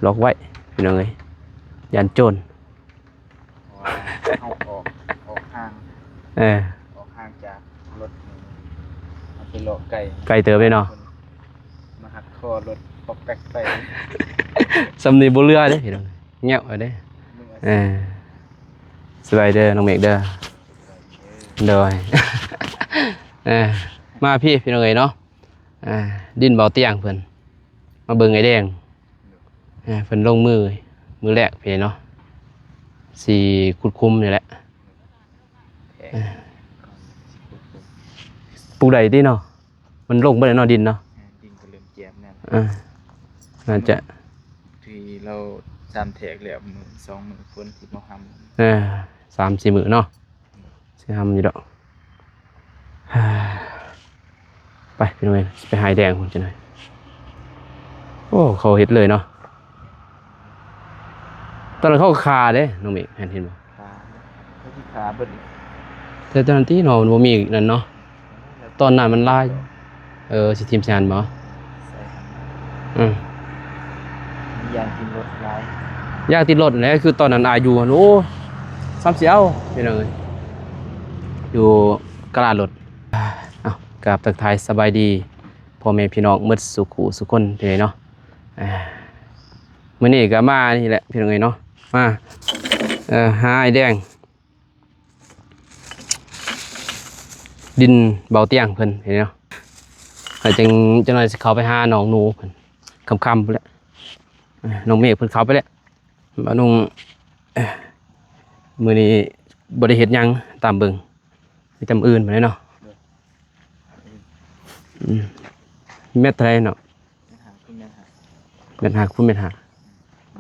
ล็อกไว้พี่น้องเอ้ยยันโจรเอาออกห่างออกห่างจากรถมันเป็นโลไก่เติบไปเนาะมาหักคอรถปอกแป๊กไป สำนีบ่เรือเด้พี่น้องเงี้ยเอาเด้สบายเด้อน้องเมฆเด้อโดยมาพี่น้องเอ้ยเนาะดินเบาเตียงเพิ่นมาเบิ่งไอ้แดงเพิ่นลงมือแรกพี่เนาะสีคุดคุมนี่แหละปลูกใดที่เนาะมันลงไปในนอดินเนาะดินก็เริ่มแจ่มเนี่ยน่าจะที่เราจำแทกแล้ว1-2 มื้อคนที่มาทำ3-4 มื้อเนาะสิทำอยู่ดอกไปพี่น้องไปหายแดงผมจะหน่อยโอ้เขาเฮ็ดเลยเนาะตอนนั้นเขาคาเด้น้องเมฆเห็นบ่ขาเบิ่นแต่ตอนนั้นที่เนาะมันบ่มีนั่นเนาะตอนนั้นมันลายสิทีมชาญบ่ยางกินรถหลายยางติดรถนั่นแหละคือตอนนั้นอายุโอ้3-4พี่น้องเอ้ยอยู่กลาดรถกราบทักทายสบายดีพ่อแม่พี่น้องหมดสุขุสุคนเด้เนาะมื้อนี้ก็มานี่แหละพี่น้องเอ้ยเนาะมาหาไอ้แดงดินเบาเตียงเพิ่นเห็นเนาะจังหน่อยสิเข้าไปหาน้องหนูเพิ่นค่ำๆพุ่นแหละน้องเมฆเพิ่นเข้าไปแล้วบ่นุ่งมื้อนี้บ่ได้เฮ็ดหยังตามเบิ่งมีจำอื่นบ่ได้เนาะเม็ดเท่าไหร่เนาะเม็ดหักพุ่นเม็ดหัก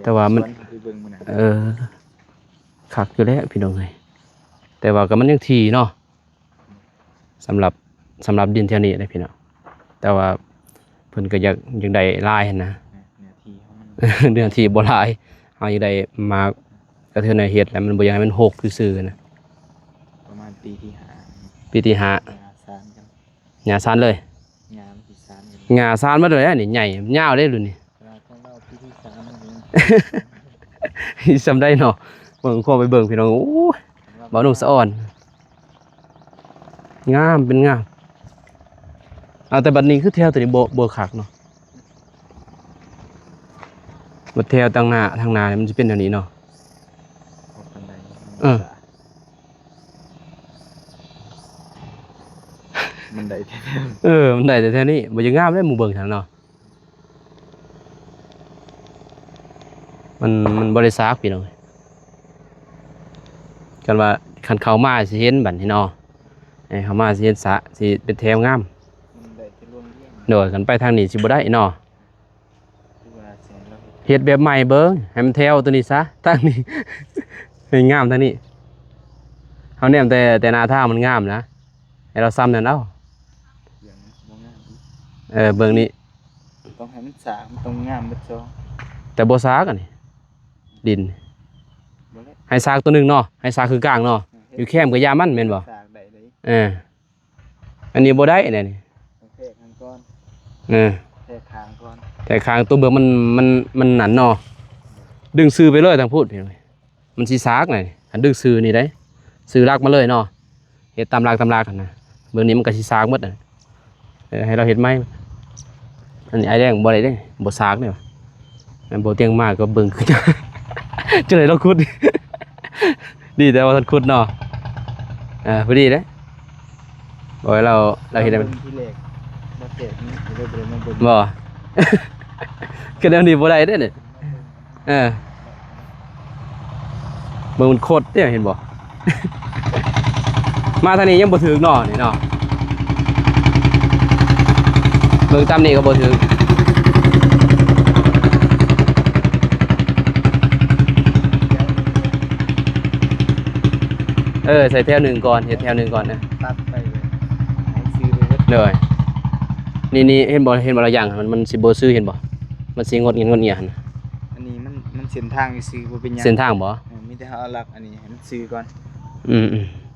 แต่ว่ามันคักอยู่แล้วพี่น้องเอ้ยแต่ว่าก็มันยังทีเนาะสำหรับดินแถวนี้ได้พี่น้องแต่ว่าเพิ่นก็อยากได้ลายหั่นนะเนื้อที่บ่หลายเฮาอยากได้มากกระเทือนในเฮ็ดแล้วมันบ่อยากให้มันหกซื่อๆนะประมาณปีที่5หญ้าซานเลยหญ้าซานมาเลยนี่ใหญ่ยาวเด้รุ่นนี้จำได้เนาะเบิ่งขอไปเบิ่งพี่น้องโอ้ยบ่นุ่งสะอ่อนงามเป็นงามแต่บัดนี้คือแถวตัวนี้บ่คักเนาะบัดแถวทางหน้ามันสิเป็นแบบนี้เนาะมันได้มันได้แต่แถวนี้บ่ยังงามเลยหมู่เบิ่งทางเนาะมันบ่ได้ซากพี่น้องกันว่าคันเข้ามาสิเห็นบัดนี้เนาะเข้ามาสิเห็นสะสิเป็นแถวงามโดยกันไปทางนี้สิบ่ได้เนาะเฮ็ดแบบใหม่เบิ่งให้มันแถวตัวนี้ซะทางนี้ให้งามทางนี้เฮาแนมแต่หน้าทางมันงามนะให้เราซ้ำนั่นเอาเบิ่งนี้ต้องให้มันสากมันต้องงามเบิดซอแต่บ่ซากอันนี้ดินให้ซากตัวนึงเนาะให้ซากคือกลางเนาะอยู่แคมก็ยามันแม่นบ่อันนี้บ่ได้เนี่ยนี่แทกข้างก่อนแทกข้างก่อนแต่ข้างตัวเบิ่งมันหนันเนาะดึงซื้อไปเลยทางพูดพี่น้อยมันสิซากหน่อยอันดึงซื้อนี่ได้ซื้อรากมาเลยเนาะเฮ็ดตามรากกันนะเบิ่งนี้มันก็สิซากหมดน่ะให้เราเฮ็ดไหมอันนี้ไอ้แดงบ่ได้เด้บ่ซากเนี่ยมันบ่เตียงมากก็เบิ่งคือจังได๋เราขุดดีแต่ว่าท่านขุดเนาะพอดีเด้บ่ให้เราเฮ็ดได้มันบ่ก็แนวนี้บ่ได้เด้เนี่ยเบิ่งมันโคตรเด้เห็นบ่มาทางนี้ยังบ่ถึงเนาะนี่เนาะเบิ่งตามนี้ก็บ่ถึงใส่แถวหนึ่งก่อนเฮ็ดแถวหนึ่งก่อนนะตัดไปเลยให้ซื้อไปเลยนี่เห็นบ่ละอย่างมันสิบ่ซื้อเห็นบ่มันสิงดเงียหั่นอันนี้มันเส้นทางซื้อบ่เป็นหยังเส้นทางบ่มีแต่เฮาเอาหลักอันนี้ให้มันซื้อก่อน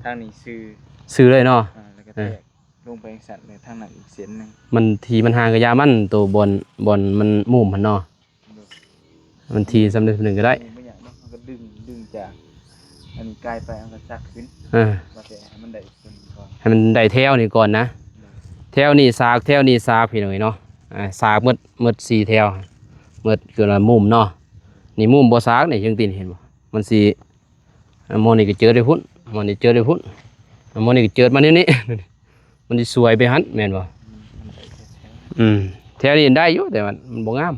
ทางนี้ซื้อเลยเนาะแล้วก็แทกลงไปจังซั่นเลยทางนั้นอีกเส้นนึงมันทีมันห่างกับยามันตัวบนมันมุมหั่นเนาะ มันทีสำเร็จหนึ่งก็ได้ ไม่อยากเนาะมันก็ดึงจากอันนี้กลายไปมันก็ซักขึ้น อ่า ว่าแต่ให้มันได้ขึ้นก่อน ให้มันได้แถวนี่ก่อนนะแถวนี่ซากแถวนี่ซากพี่น้อยเนาะซากหมดสี่แถวหมดคือละมุมเนาะนี่มุมบ่ซากนี่ยังตีนเห็นบ่มันสิมองนี่ก็เจอได้พุ่นมองนี่เจอได้พุ่นมองนี่ก็เจอมานี่นี่ มันสิสวยไปหันแม่นบ่ มันได้แถว แถวนี้ได้อยู่แต่มันบ่งาม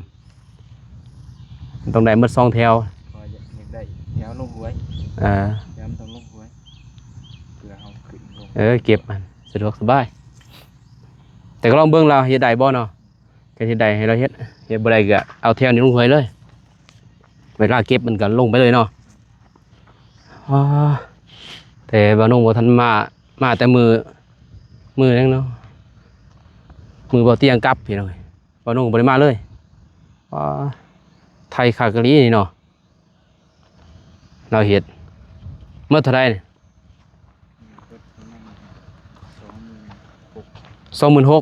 มันต้องได้หมด2แถว พออยากได้แถวลงหวย อ่า แถวมันต้องลงหวยเพื่อเอาขึ้นลง เก็บมันสะดวกสบายแต่ก็ลองเบิ่งเราเฮ็ดได้บ่เนาะก็เฮ็ดได้ให้เราเฮ็ดบ่ได้ก็เอาแถวนี้ลงหวยเลยเวลาเก็บมันก็ลงไปเลยเนาะอ๋อแต่บ่น้องบ่ทันมาแต่มือยังเนาะมือบ่เตียงกลับพี่น้องบ่น้องบ่ได้มาเลยอ๋อไทยคากะลีนี่เนาะเราเฮ็ดเมื่อเท่าใดนี่ ก็ประมาณ26,000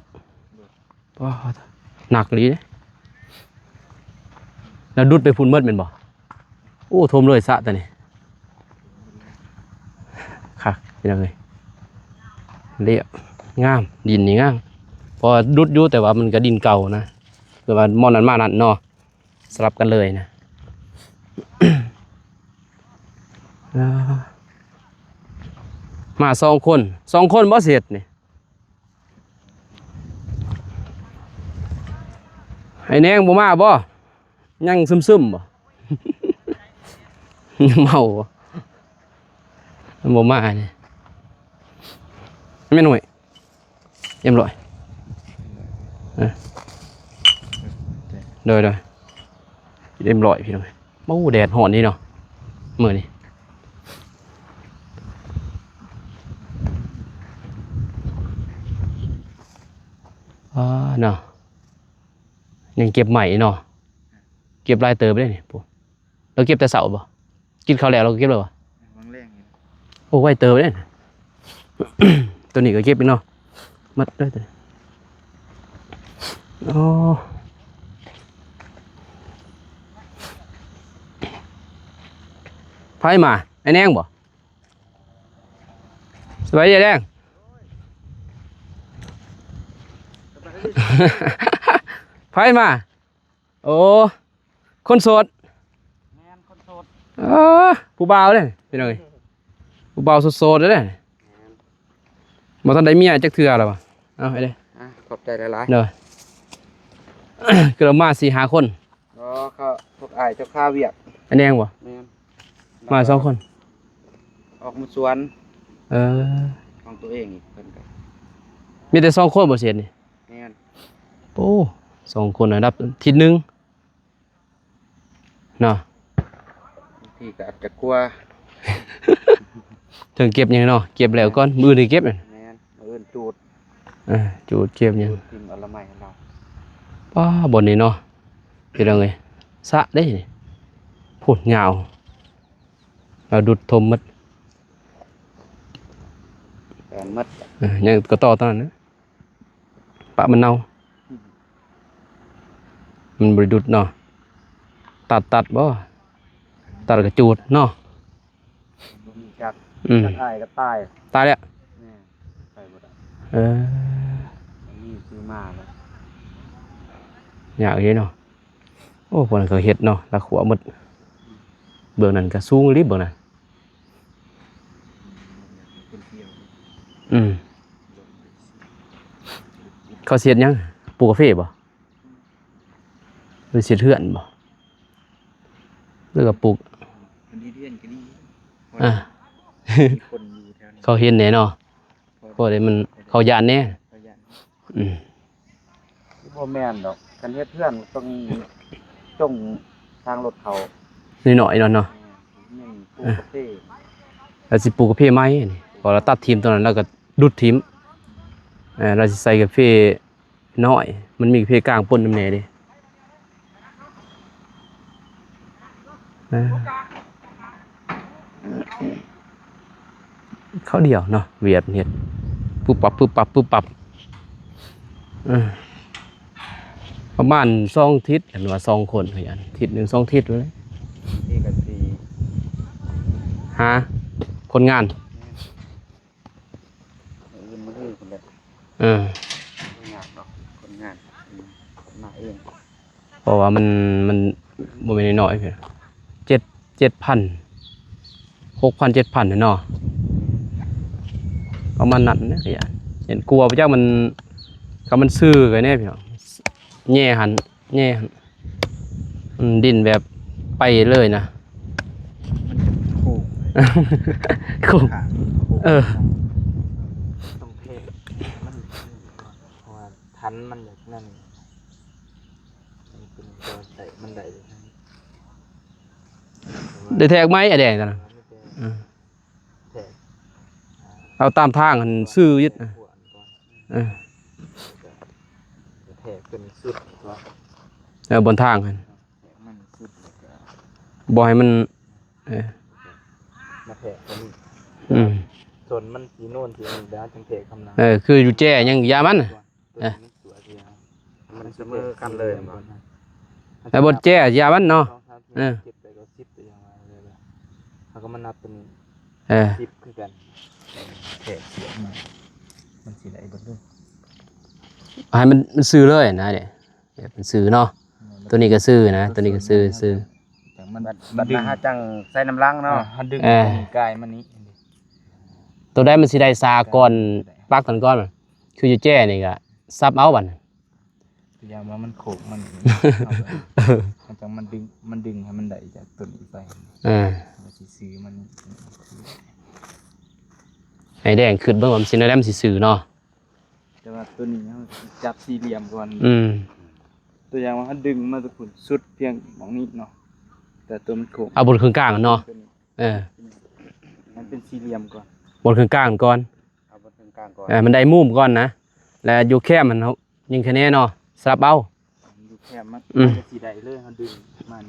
26,000ว้าหนักอีหลีเด้แล้วดุดไปพุ่นเมิดแม่นบ่โอ้ทมเลยสระตัวนี้ค่ะพี่น้องเอ้ยเรียบงามดินนี่งามพอดุดอยู่แต่ว่ามันก็ดินเก่านะคือว่ามอนนั้นมานั่นเนาะสลับกันเลยนะ มา2 คนบ่เสร็จนี่ไอ้แนงบ่มาบ่ยังซึมๆบ่ ยังเมาบ่บ่มานี่แม่หน่วยเรียบร้อยโดยเรียบร้อยพี่น้องโอ้แดดร้อนนี่เนาะมื้อนี้เนาะยังเก็บใหม่เนาะเก็บลายเติบได้นี่ปุ๊เราเก็บแต่เสาบ่กินข้าวแล้วเราก็เก็บเลยบ่ วางแรงนี่ โอ้ไว้เติบได้นี่ ตัวนี้ก็เก็บไปเนาะมัดได้ตัวนี้โอ้ไผมาไอ้แนงบ่สบายดีแดง ไผมาโอ้คนโสด แม่นคนโสด ผู้บ่าวเด้พี่น้องเอ้ยผู้บ่าวโสดๆเด้บ่ทันได้เมียจักเทื่อแล้วบ่เอาไอ้เด้ ขอบใจหลาย เด้อ ก็เรามา4-5 คน ๆเขาพวกอ้ายเจ้าข้าเวียก ไอ้แนงบ่ แม่น มา2 คน ออกมาสวน เออ ของตัวเองอีกเพิ่นก็ มีแต่2 คนบ่เสร็จนี่ แม่น โอ้2 คนระดับทิศหนึงเนาะ บางทีก็อาจจะกลัว ถึงเก็บหยังเนาะเก็บแล้วก่อนมื้อนี้เก็บนั่น แม่นเอิ้นจูด จูดเก็บหยัง ทิ่มเอาละไม้ให้เรา ป้าบนนี้เนาะพี่น้องเอ้ยสระได้นี่พูดยาวเราดุดทมมัด แปนมัด ยังก็ต่อตอนนั้นนะปะมันเน่ามันบริดุดเนาะตัดบ่ตัดกระจูดเนาะ บ่มีจัก Ừ. อ้ายก็ตาย ตายแล้ว แม่ไปบ่ได้ เออ อันนี้ซื้อมาแล้ว อยากเห็นเนาะโอ้พวกนั้นก็เฮ็ดเนาะละขัวหมดเบื้องนั้นก็สูงลิบเบื้องนั้น คนเที่ยว อืมเขาเสียดหยังปลูกกาแฟบ่หรือเสียดเฮือนบ่หรือก็ปลูก คนที่เรียนก็ดี อ่า มีคนอยู่แถวนี้ เขาเห็นแหน่เนาะเพราะได้มันเขาย่านแน่ เขาย่าน อืม บ่แม่นดอกกันเฮ็ดเพื่อนต้องจงทางรถเขา นิดหน่อยเนาะแม่นปลูกกาแฟ เราสิปลูกกาแฟไหมนี่พอเราตัดทีมตรงนั้นเราก็ดุดทีมเราสิใส่กาแฟน้อย มันมีกาแฟกลางปนน้ำแหน่ดิเขาเดียวเนาะเวียดเฮ็ดปุ๊บปับปุ๊บปับปุ๊บปับ ประมาณ2 ทิศกันว่า2 คนคือกันทิศหนึ่ง2 ทิศเลย ที่กันที หาคนงาน อื่นมาคือคนละ เออ คนงานเนาะคนงานมาเอง เพราะว่ามันบ่แม่นน้อยๆเพิ่น7,000 6,000 7,000เนาะประมาณนั้นนะคือกันเห็นกลัวพระเจ้ามันก็มันซื่อกันแน่พี่น้องแย่หันดิ้นแบบไปเลยนะ มันจะคู่ คู่ ขา เออ ต้องเทมันเพราะว่าทันมันอย่างนั้นมันเป็นตัวใส่มันได้เลยนะ ได้แทกไหมไอ้แดงกันนะ แทก เอาตามทางหันซื่อยึดนะเออ แทกเป็นสุดตัว บนทางหัน แทกมันสุดแล้วก็ บ่ให้มันเออ มาแทกกัน อืม ส่วนมันสีโน่นสีนี่แล้วจังแทกคำนั้น คืออยู่แจ้ยังยามันน่ะ มันเสมอกันเลยมั้ง แต่บนแจ้ยามันเนาะ เออ 10ไปก็10ไปยังไงเลยล่ะเขาก็มานับเป็น เออ 10คือกันแทกเสียงมันสิได้เบิดเลย ให้มันซื้อเลยนะเดี๋ยวมันซื้อเนาะตัวนี้ก็ซื้อนะตัวนี้ก็ซื้อ จังมันบัดมาจังใส่น้ำล้างเนาะหันดึงกายมันนี้ ตัวได้มันสิได้ซาก่อนปักกันก่อนคืออยู่แจ้นี่ก็ซับเอาบัด พยายามว่ามันโขกมันมันจังมันดึงให้มันได้จากต้นนี้ไป มันสิซื้อมัน ให้แดงขึ้นเบิ่งว่ามันสิได้มันสิซื้อเนาะ แต่ว่าตัวนี้เราจับสี่เหลี่ยมก่อน ตัวอย่างว่าเขาดึงมาตะกุนสุดเพียงหมองนี้เนาะแต่ตัวมันโขก เอาบนครึ่งกลางเนาะมันเป็นสี่เหลี่ยมก่อน บนครึ่งกลางก่อน เอาบนกลางก่อน มันได้มุมก่อนนะแล้วอยู่แคบมันเขายิงคะแนนเนาะสลับเอา ดูแคบมันจะสีใดเลยเขาดึงมัน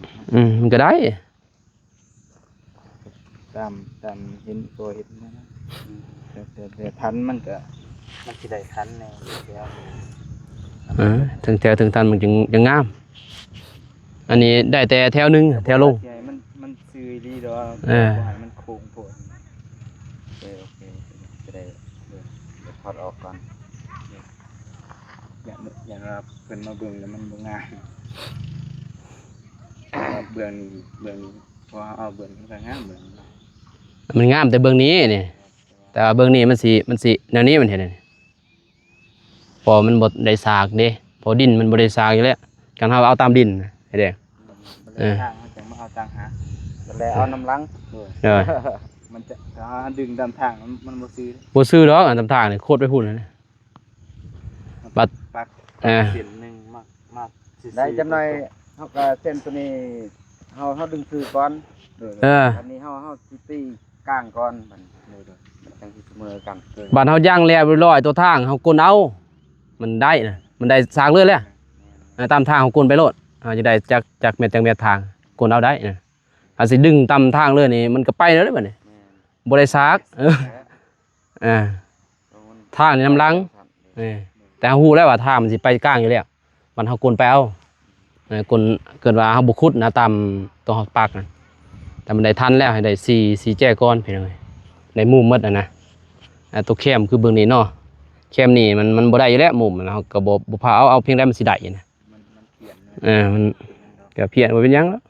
มันก็ได้ ตามเห็นตัวเห็นนะแต่ทันมันก็มันสีใดทันแน่แล้ว ถึงแถวถึงทันมันจึงงามอันนี้ได้แต่แถวนึงแถวลง มันซื้อดีดอกมันโค้งโผล่โอเคจะได้เดี๋ยวถอดออกก่อนอย่างเราเป็นมาเบิ่งแล้วมันบ่ง่ายเบื้องนี้พอเอาเบื้องนี้ก็งามเบื้อง มันงามแต่เบื้องนี้นี่แต่เบื้องนี้มันสิแนวนี้มันเห็นนี่พอมันบดได้สากเด้พอดินมันบดได้สากอยู่แล้วการเอาตามดินไอ้เด็ก ทางมันจะมาเอาตังหาแล้วเอาน้ำล้างมันจะดึงตามทางมันบ่ซื้อ บ่ซื้อดอกอันตามทางนี่โคตรไปพุ่นเลยปัด เส้นนึงมากได้จำหน่อยเฮาก็เส้นตัวนี้เฮาดึงซื้อก่อนอันนี้เฮาสิตีกลางก่อนมันจังสิเสมอกัน บ้านเฮาย่างแล้วเรียบร้อยตัวทางเฮากลนเอามันได้นะมันได้สากเลยแหละตามทางเฮากลนไปโลดจะได้จากเม็ดทางกลนเอาได้นะถ้าสิดึงตามทางเลยนี่มันก็ไปแล้วเด้อบัดนี้บ่ได้สากทางนี่น้ำลังแต่เฮาฮู้แล้วว่าทางมันสิไปกลางอยู่แล้วมันเฮากลนไปเอากลเกิดว่าเฮาบ่ขุดนะตามตัวเฮาปักนะแต่มันได้ทันแล้วให้ได้4แจ้ก่อนพี่น้องได้มุมหมดนะตัวแคมคือเบื้องนี้เนาะแคมนี่มันบ่ได้อยู่แล้วมุมนะก็บ่พาเอาเพียงได้มันสิได้นะมันก็เพี้ยนบ่เป็นหยังแล้ว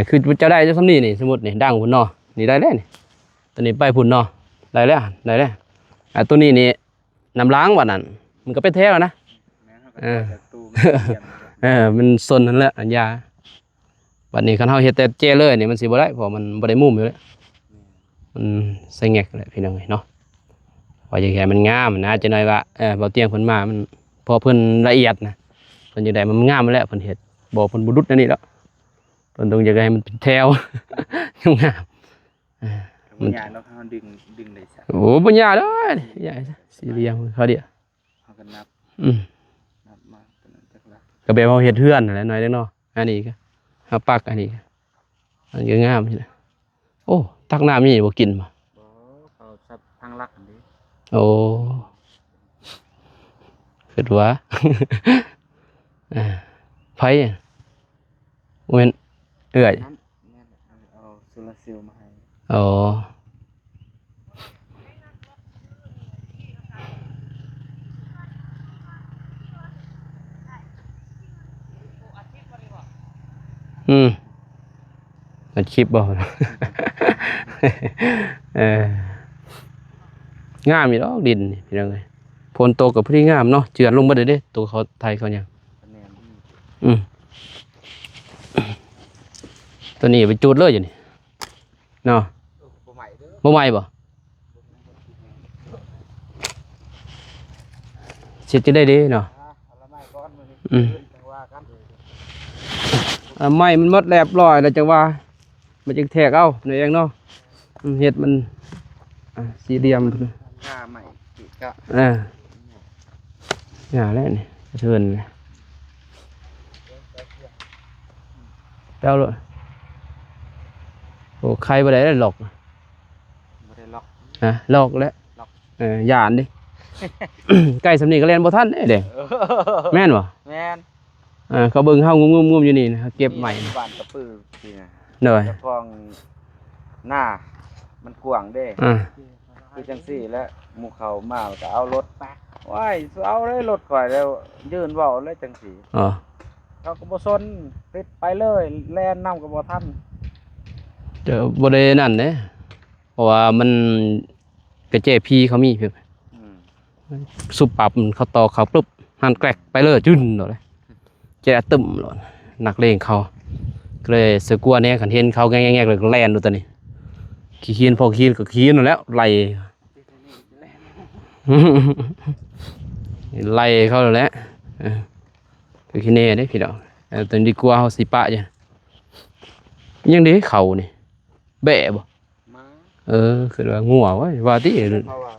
คือจะได้จังซำนี้นี่สมมุตินี่ดังพุ่นเนาะนี่ได้แล้วนี่ตัวนี้ไปพุ่นเนาะได้แล้วตัวนี้นี่น้ำล้างว่านั่นมันก็เป็นแท้แล้วนะมันซนนั่นแหละอันยาบัดนี้คันเฮาเฮ็ดแต่เจ้เลยนี่มันสิบ่ได้เพราะมันบ่ได้มุมอยู่แล้วมันใส่แงกแหละพี่น้องเนาะว่าอย่างไรมันงามนะจะหน่อยว่าเบาเตียงเพิ่นมามันพอเพิ่นละเอียดนะเพิ่นจังได๋มันงามแล้วเพิ่นเฮ็ดบ่เพิ่นบ่ดุดนั่นนี่แล้วเพิ่นต้องอยากให้มันเป็นแถวงามมันยากเนาะเฮาดึงได้ซะ โอ้บ่ยากเด้อยากสี่เหลี่ยมเขาเดียวเฮาก็นับมาตัวนั้นจักละ ก็แบบเฮาเฮ็ดเฮือนนั่นแหละหน่อยเด้อเนาะอันนี้ก็เฮาปักอันนี้อันก็งามนี่นะโอ้ตักน้ำนี่บ่กินบ่ เขาซับทางลักอันนี้ โอ้คิดว่า ไผบ่แม่นเอื้อย นั่นแม่นเอาโซลาร์เซลล์มาให้ อ๋อมันคลิปบ่ เอองามอยู่ดอกดินนี่พี่น้องเอ้ยฝนตกก็พอดีงามเนาะเจือนลงบ่ได้เด้ตัวเขาไทยเขาหยัง คะแนน อืมตัวนี้ไปจูดเลยอยู่นี่เนาะ บ่ใหม่เด้อ บ่ไหวบ่เช็ดจะได้เดีเนาะ เอาละไม้ก้อนมื้อนี้ อืม จังว่ากัน ไม้มันหมดแลบร้อยแล้วจังว่ามันจึงแทกเอาหน่อยเองเนาะเฮ็ดมันสี่เหลี่ยม หน้าใหม่ติดก็ อย่าแล้วนี่กระเทินเลยแป้วเลยโอ้ใครบ่ได้หลอก บ่ได้ล็อก หลอกแล้ว หลอก หยานดิ ใกล้สำนีก็เล่นบ่ทันเด้เด้แม่นบ่ แม่น เขาเบิ่งเฮางุมๆอยู่นี่นะเก็บใหม่ บ้านกระปือพี่นะ เด้อ เจ้าของหน้ามันกว้างเด้ คือจังซี่แล้วหมู่เขามาก็เอารถไปว้ายเอาเลยรถข่อยแล้วยืนเว้าเลยจังซี่ อ๋อ เขาก็บ่สนติดไปเลยแล่นนำก็บ่ทัน เดี๋ยวบ่ได้นั่นเด้เพราะว่ามันกระเจพีเขามีเพิ่น อืม สุบปับเขาต่อเขาปุ๊บหันแกรกไปเลยจุ้นโดดเลยแจะตึมโดดนักเลงเขาก็เลยเสือกลัวเนี่ยขันเห็นเขาแง่ๆเลยก็แล่นดูตัวนี้ขี้ขีนพอขีนก็ขีนนั่นแหล้วไล่ ไล่เขาแล้วแหละคือขี้เน่ได้พี่ดอกตัวนี้ดีกว่าเขาสิปะจ้ะยังดีเขานี่แบะบ่ มา คือว่างัวไว้ว่าที่ เพราะว่า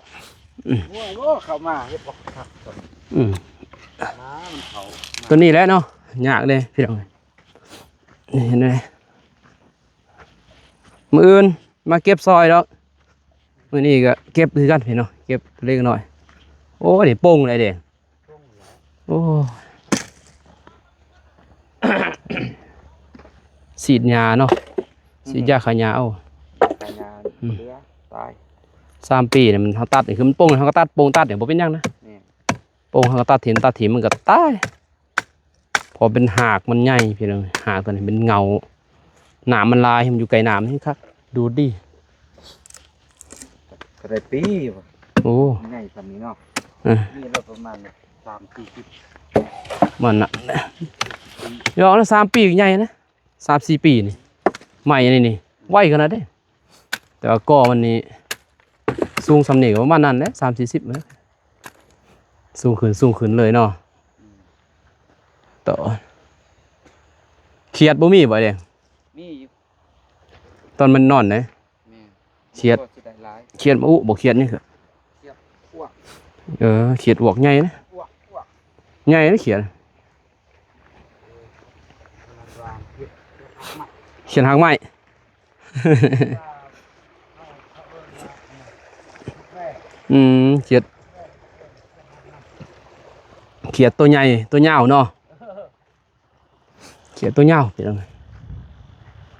โง่เข้ามาเฮ็ดบ่คักก่อน อืม น้ามันเขา ตัวนี้แหละเนาะยากเลยพี่ดอกนี่เห็นไหมมื้ออื่นมาเก็บซอยดอกมื้อนี้ก็เก็บคือกันพี่เนาะเก็บเล็กน้อยโอ้นี่โป่งเลยเด้โอ้ สีดยาเนาะสีดยาขายาเอา แต่งานเรือตาย 3 ปีเนี่ยมันเขาตัดนี่คือมันโป่งเขาก็ตัดโป่งตัดเนี่ยบ่เป็นหยังนะ นี่ โป่งเขาก็ตัดถิ่นมันก็ตายพอเป็นหากมันใหญ่พี่น้องหากตัวนี้เป็นเงาหนามมันลายมันอยู่ไกลหนามนี่ครับดูดิ ก็ได้ปีบ่ โอ้ ง่ายปานนี้เนาะ อ่ะ นี่เราประมาณ3-4 มันน่ะยอมแล้ว3 ปีก็ใหญ่นะ3-4 ปีนี่ใหม่นี่ไวขนาดเด้แต่ว่าก่อมันนี่สูงสำเนียงประมาณนั้นแหละ30-40นะสูงขึ้นเลยเนาะต่อเขียดบ่มีบ่แดง มีอยู่ ตอนมันนอนนะ แม่ เขียด บ่สิได้หลาย เขียดมาอุบ่เขียดนี่คือ อ้วก เขียดอวกใหญ่นะ อ้วก ใหญ่นะเขียด มันวางเฮ็ดมา เขียดหางไม้ เขียดตัวใหญ่ตัวยาวเนาะเขียดตัวยาวเป็นยังไง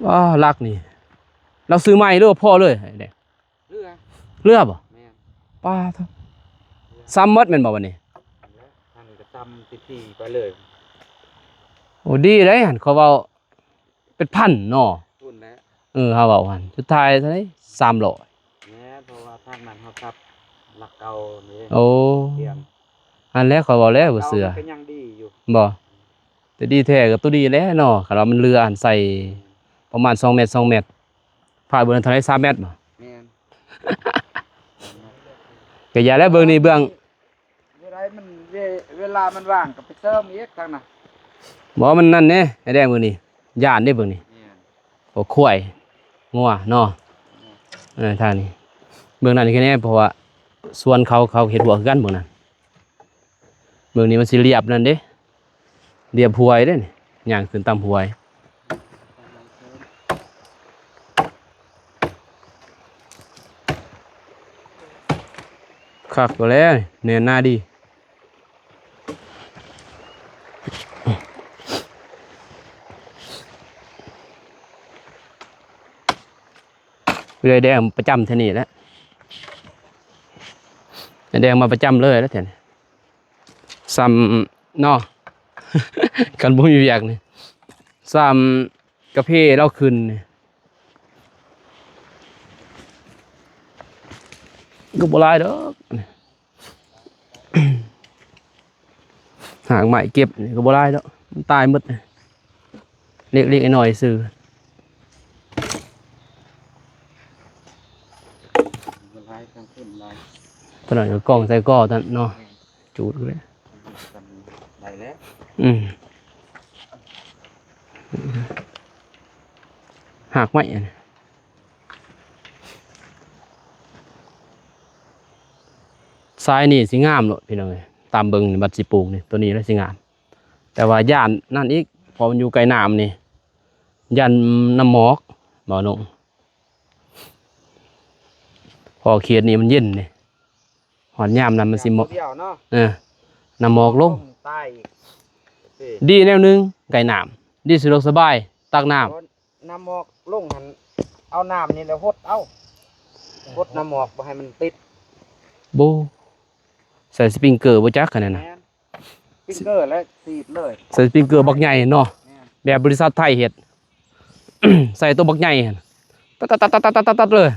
ว้ารักนี่เราซื้อใหม่หรือว่าพ่อเลยไอ้เด็ก เรือ เลือบบ่ แม่น ป้าเท่าซ้ำหมดแม่นบ่วันนี้ อันนี้ก็จำติไปเลย โอ้ดีเลยหันเขาเว้าเป็นพันเนาะ พุ่นแล้ว เขาเว้าหันสุดท้ายเท่าไหร่300 แม่เพราะว่าทางนั้นเขาครับหลักเก่านี่ โอ้ เรียน อันแรกเขาบอกแล้วบ่เสือ ก่ามันเป็นยังดีอยู่ บ่แต่ดีแท้ก็ตัวดีแล้วเนาะคันว่ามันเรืออันใส่ประมาณ2 เมตร2 เมตรพายบนเท่าไหร่3 เมตรบ่ แม่น ก็อย่าแล้วเบิ่งนี่เบื้อง เวลามันว่างก็ไปเติมอีกทางน่ะ บ่มันนั่นแน่ไอ้แดงเบิ่งนี่ย่านเด้เบิ่งนี่ แม่น บ่ควายงัวเนาะทางนี้เบิ่งนั่นแค่นี้เพราะว่าส่วนเขาเฮ็ดหัวคือกันเบิ่งนั่นเบิ่งนี่มันสิเรียบนั่นเด้เรียบห้วยเด้นี่ย่างขึ้นตามห้วย คักก็แล้วเนินหน้าดี เรื่อยแดงประจำเท่านี้แหล้วแดงมาประจำเลยแล้วเท่านี้ซ้ำนอ กันบ่มีเวียกนี่ซ้ำกาแฟเราขึ้นนี่ก็บ่หลายดอกหางใหม่เก็บนี่ก็บ่หลายดอกมันตายหมดเล็กๆน้อยๆซื่อ ลายกลางคืนลาย ตอนนั้นก็กล้องใส่ก้อตอนเนาะจูดเลย กันได้แล้ว หักไหมอันนี้ทรายนี่สิงามเลยพี่น้องเอ้ยตามเบิงนี่บัดสิปลูกนี่ตัวนี้แล้วสิงาม แต่ว่าย่านนั่นอีกพอมันอยู่ไกลน้ำนี่ย่านน้ำหมอกบ่อนงพอเขียดนี่มันเย็นนี่หอนยามนั้นมันสิหมอก เดียวเนาะ น้ำหมอกลง ใต้ ดีแนวหนึงไก่น้ำดีสะดวกสบายตักน้ น้ำหมอกลงหันเอาน้ำนี่แล้วหดเอาหดน้ำหมอกบ่ให้มันติด ำบูใส่สปริงเกอร์บ่จักขนาดนั้นนะ แม่นสปริงเกอร์และสีดเลย ใส่สปริงเกอร์บักใหญ่เนาะ แม่น แบบบริษัทไทยเฮ็ด ใส่ตัวบักใหญ่หั่นตัดเลย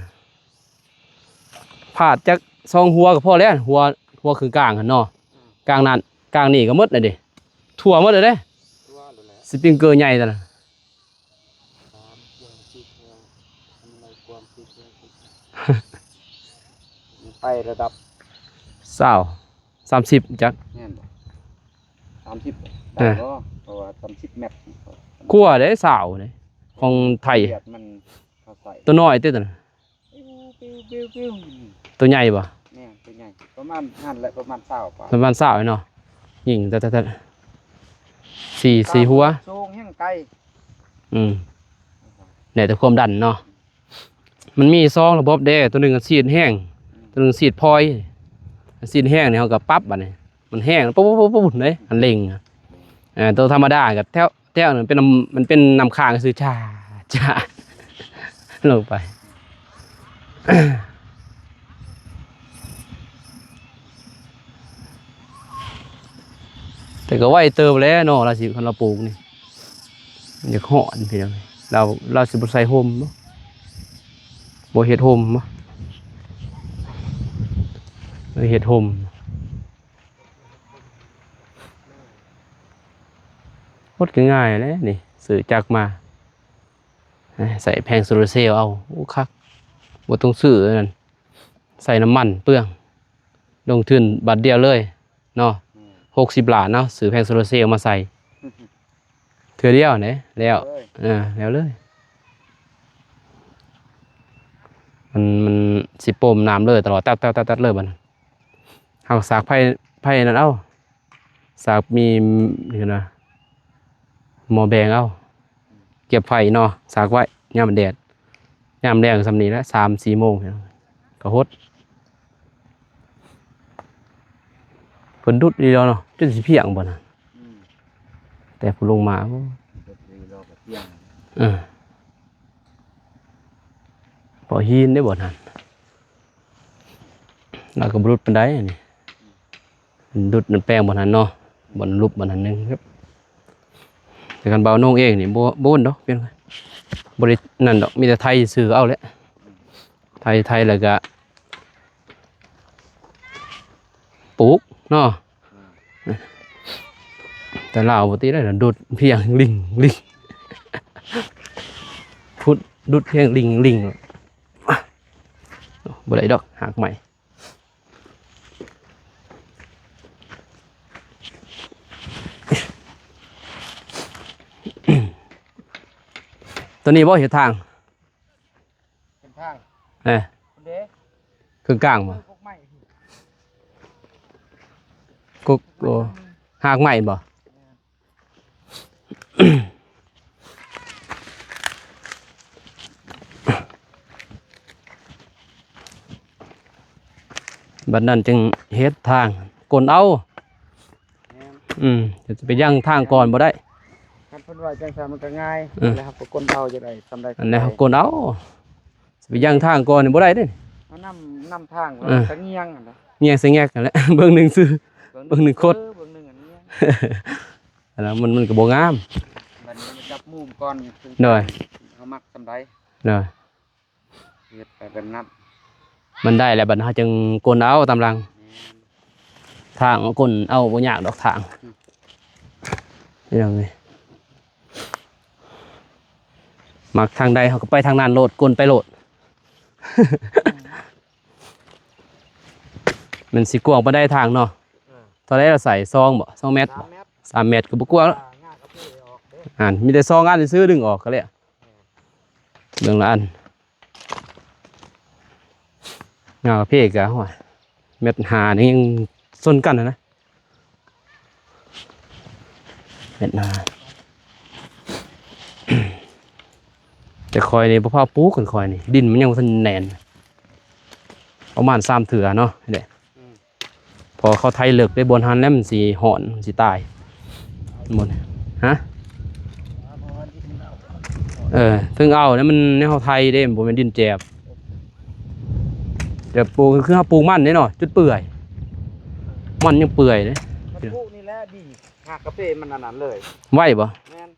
ผาดจากซองหัวก็พอแล้วหัวคือกลางหั่นเนาะกลางนั้นกลางนี่ก็หมดเลยดิทั่วหมดเลยเด้ ตัวเลยแหละ สปริงเกอร์ใหญ่นั่นน่ะ ไประดับ 30จัก แม่นบ่30ได้บ่เพราะว่า30เมตร คั่วเด้สาวเด้ของไทย เดือดมันเขาใส่ ตัวน้อยเต้ตัวน่ะ ปิ้ว ตัวใหญ่บ่ แม่นเป็นไงประมาณนั่นแหละประมาณ20ป่ะ ประมาณสาวเนาะยิงแต่สี่หัว สูงแห่งไกล เนี่ยแต่ความดันเนาะมันมีซองระบบเด้ตัวหนึ่งก็ซีดแห้งตัวหนึ่งซีดพลอยซีดแห้งเนี่ยเขากับปั๊บบัดนี้มันแห้งปุ๊บเลยอันเล็งตัวธรรมดากับแถวมันเป็นน้ำค้างซื้อชา ลงไป แต่ก็ไหวเติมแล้วเนาะเราสิคนเราปลูกนี่มันจะห่อนพี่น้องเราสิบ่ใส่ห่มเนาะบ่เฮ็ดห่มเนาะเฮ็ดห่มโคตรง่ายเลยนี่ซื้อจักรมาใส่แผงโซลาร์เซลล์เอาโอ้คักบ่ต้องซื้อนั่นใส่น้ำมันเปลืองลงทุนบาทเดียวเลยเนาะ60 ล้านเนาะซื้อแผงโซลาร์เซลล์มาใส่เทื่อเดียวเนี่ยแล้วแล้วเลยมันสิโปมน้ำเลยตลอดตัดเลยบัดนั้นเฮาสากไผ่นั่นเอาสากมีนี่นะหม้อแบงเอาเก็บไฟเนาะสากไว้ยามมันแดดยามแดงสำนี้แล้ว3-4 โมงก็ฮดเพิ่นดุดดีแล้วเนาะจนสิเพียงบ่น่ะแต่ผู้ลงมาบ่พอหินได้บ่นั่นแล้วก็บ่รุดปานใดอันนี้ดุดนั่นแปลงบ่นั่นเนาะบ่นลุบบ่นั่นนึงครับแต่กันเบาโน่งเองนี่บ่นดอกเปลี่ยนบ่ได้นั่นดอกมีแต่ไทยซื้อเอาแหละไทยแล้วก็ปลูกเนาะแต่ลาวบ่ติได้ดุดเพียงลิงพุดดุดเพียงลิงบ่ได้ดอกหักใหม่ตัวนี้บ่เฮ็ดทาง เป็นทาง เอ้ย คนเด้ คือกลางบ่ พวกไม้ กุกโอ้หักใหม่บ่บัดนั้นจึงเฮ็ดทางกลเอาจะไปย่างทางก่อนบ่ได้ คันเพิ่นว่าจังซั่นมันก็ง่ายแล้วครับก็คนเอาจะได้ทำได้ อันนี้กลเอา ไปย่างทางก่อนนี่บ่ได้เด้ เอานำทางตะเงียงอันนั้น เงียงสิแงกนั่นแหละ เบิ่งหนึงซื้อ เบิ่งหนึ่งโคตร เบิ่งหนึ่งอันเนี้ย แล้วมันก็บ่งาม บัดนี้มันจับมุมก่อนซึ่ง หน่อย เฮามักสำใด เนาะ เฮ็ดไปแบบนั้น มันได้แล้วบัดเฮาจึงกลเอาตามหลัง ทางกลเอาบ่ยากดอกทางนี่เอาเลยมักทางใดเฮาก็ไปทางนั้นโลดกลไปโลด มันสิกว้างบ่ได้ทางเนาะตอนแรกเราใส่ซองบ่2เมตรบ่ 3 เมตร 3 เมตรก็บ่กว้างแล้ว ง่ายกับพี่ออกเด้อ มีแต่ซองอันซื้อดึงออกก็เลยเรื่องละอันงากระเพกอะหัวเม็ดหานี่ยังส้นกันนะเม็ดหา แต่คอยนี่พ่อปลูกกันคอยนี่ดินมันยังทันแน่นประมาณ3 เถื่อเนาะเด็พอเขาไทยเลิกได้บนหันแล้วมันสีหอนมันสีตายหมดฮะถึงเอาเนี่ยมันในเขาไทยเด้ผมเป็นดินแจบเดี๋ยวปลูกคือเขาปลูกมันนี่เนาะจุดเปื่อยมันยังเปื่อยเลย มันปลูกนี่แหละดีหากกาแฟมันอันนั้นเลย ไหวปะ แม่น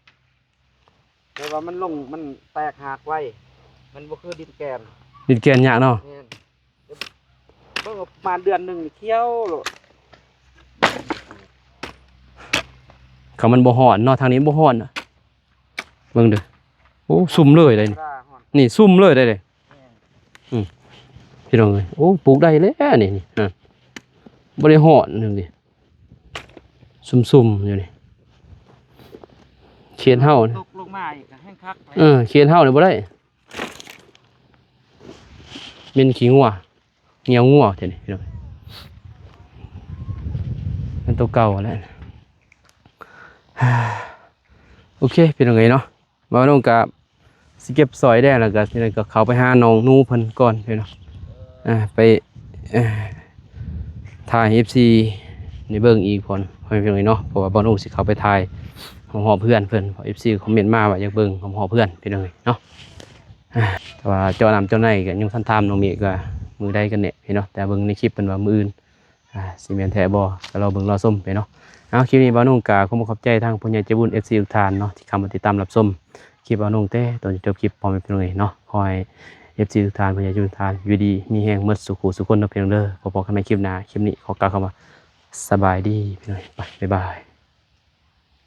แต่ว่ามันลงมันแตกหักไว้ มันบ่คือดินแกน ดินแกนยากเนาะ แม่นเบิ่งว่าประมาณเดือนหนึงนี่เคี้ยวโลด เขามันบ่หอนเนาะทางนี้บ่หอนอะเบิ่งเด้อโอ้ซุ่มเลยนี่ ว่าฮ้อน นี่ซุ่มเลยได้เลย แม่น พี่น้องเอ้ยโอ้ปลูกได้แล้วนี่บ่ได้หอนนึงดิซุ่มๆอยู่นี่เขียนเฮา ต นี่ กลงมาอีกก็แห้งคักไป เขียนเฮานี่บ่ได้เป็นขี้งัวเหี่ยวงัวเท่านี้พี่น้องมันตัวเก่าแล้ว โอเคพี่น้องเอ้ยเนาะมาลงกับสิเก็บซอยได้แล้วก็นี่ก็เข้าไปหาน้องนูเพิ่นก่อนพี่น้องไปถ่าย FC ในเบิ่งอีกพอนพี่น้องเอ้ยเนาะเพราะว่าบ่ลงสิเข้าไปถ่ายของหอเพื่อนเพิ่นเพราะ FC คอมเมนต์มาว่าอยากเบิ่งของหอเพื่อนพี่น้องเอ้ยเนาะแต่ว่าเจ้านำเจ้าในก็ยังทันทามน้องเมฆก็มือใดกันเนี่ยพี่เนาะแต่เบิ่งในคลิปเพิ่นว่ามื้ออื่นสิแม่นแท้บ่ก็รอเบิ่งรอชมไปเนาะเอาคลิปนี้บ่าวนุ่งกาขอขอบใจทางผู้ใหญ่ใจบุญ FC ทุกท่านเนาะที่เข้ามาติดตามรับชมคลิปบ่าวนุ่งแต่ตอนจบคลิปพร้อมเป็นเลยเนาะคอย FC ทุกท่านผู้ใหญ่ใจบุญทุกท่านอยู่ดีมีแฮงหมดสุขสุขคนเนาะเพียงเด้อพบกันในคลิปหน้าคลิปนี้ขอกล่าวคำว่าสบายดีพี่น้องไปบ๊ายบาย